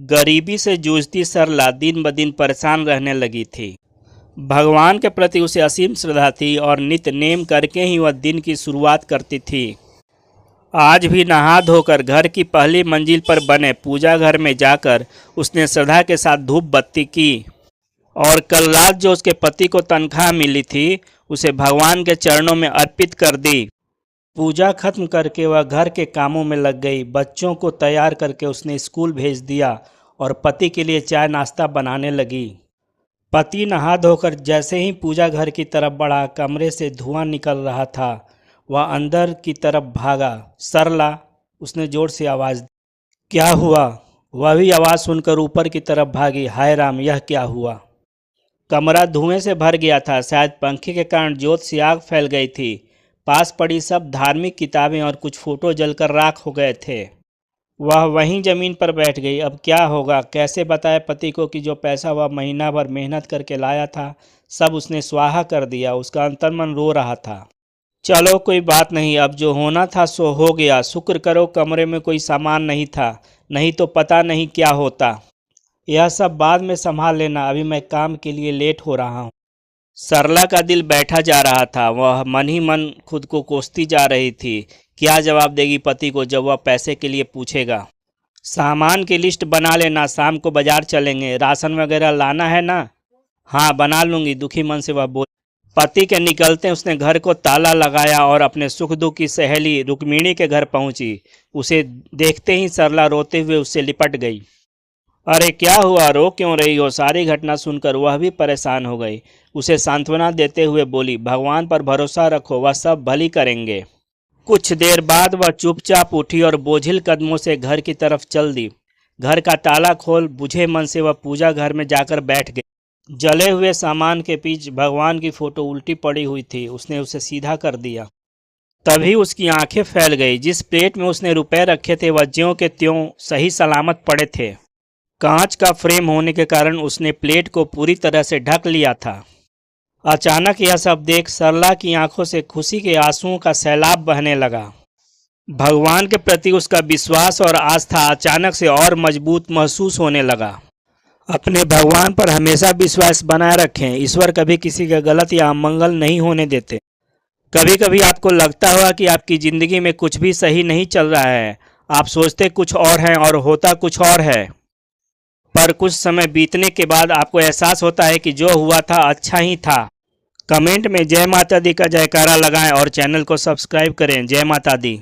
गरीबी से जूझती सरला दिन ब दिन परेशान रहने लगी थी। भगवान के प्रति उसे असीम श्रद्धा थी और नित्य नेम करके ही वह दिन की शुरुआत करती थी। आज भी नहा धोकर घर की पहली मंजिल पर बने पूजा घर में जाकर उसने श्रद्धा के साथ धूप बत्ती की और कल रात जो उसके पति को तनख्वाह मिली थी उसे भगवान के चरणों में अर्पित कर दी। पूजा खत्म करके वह घर के कामों में लग गई। बच्चों को तैयार करके उसने स्कूल भेज दिया और पति के लिए चाय नाश्ता बनाने लगी। पति नहा धोकर जैसे ही पूजा घर की तरफ बढ़ा, कमरे से धुआं निकल रहा था। वह अंदर की तरफ भागा। सरला, उसने जोर से आवाज़ दी। क्या हुआ? वह भी आवाज़ सुनकर ऊपर की तरफ भागी। हाय राम, यह क्या हुआ? कमरा धुएं से भर गया था। शायद पंखे के कारण जोत सी आग फैल गई थी। पास पड़ी सब धार्मिक किताबें और कुछ फोटो जलकर राख हो गए थे। वह वहीं जमीन पर बैठ गई। अब क्या होगा? कैसे बताए पति को कि जो पैसा वह महीना भर मेहनत करके लाया था सब उसने स्वाहा कर दिया। उसका अंतर्मन रो रहा था। चलो कोई बात नहीं, अब जो होना था सो हो गया। शुक्र करो कमरे में कोई सामान नहीं था, नहीं तो पता नहीं क्या होता। यह सब बाद में संभाल लेना, अभी मैं काम के लिए लेट हो रहा हूँ। सरला का दिल बैठा जा रहा था। वह मन ही मन खुद को कोसती जा रही थी। क्या जवाब देगी पति को जब वह पैसे के लिए पूछेगा? सामान की लिस्ट बना लेना, शाम को बाजार चलेंगे। राशन वगैरह लाना है ना? हाँ बना लूँगी, दुखी मन से वह बोली। पति के निकलते उसने घर को ताला लगाया और अपने सुख दुख की सहेली रुक्मिणी के घर पहुंची। उसे देखते ही सरला रोते हुए उससे लिपट गई। अरे क्या हुआ, रो क्यों रही हो? सारी घटना सुनकर वह भी परेशान हो गई। उसे सांत्वना देते हुए बोली, भगवान पर भरोसा रखो, वह सब भली करेंगे। कुछ देर बाद वह चुपचाप उठी और बोझिल कदमों से घर की तरफ चल दी। घर का ताला खोल बुझे मन से वह पूजा घर में जाकर बैठ गई। जले हुए सामान के बीच भगवान की फोटो उल्टी पड़ी हुई थी। उसने उसे सीधा कर दिया। तभी उसकी आंखें फैल गई। जिस प्लेट में उसने रुपए रखे थे वह ज्यों के त्यों सही सलामत पड़े थे। कांच का फ्रेम होने के कारण उसने प्लेट को पूरी तरह से ढक लिया था। अचानक यह सब देख सरला की आंखों से खुशी के आंसुओं का सैलाब बहने लगा। भगवान के प्रति उसका विश्वास और आस्था अचानक से और मजबूत महसूस होने लगा। अपने भगवान पर हमेशा विश्वास बनाए रखें। ईश्वर कभी किसी का गलत या अमंगल नहीं होने देते। कभी कभी आपको लगता होगा कि आपकी ज़िंदगी में कुछ भी सही नहीं चल रहा है। आप सोचते कुछ और हैं और होता कुछ और है। पर कुछ समय बीतने के बाद आपको एहसास होता है कि जो हुआ था अच्छा ही था। कमेंट में जय माता दी का जयकारा लगाएं और चैनल को सब्सक्राइब करें। जय माता दी।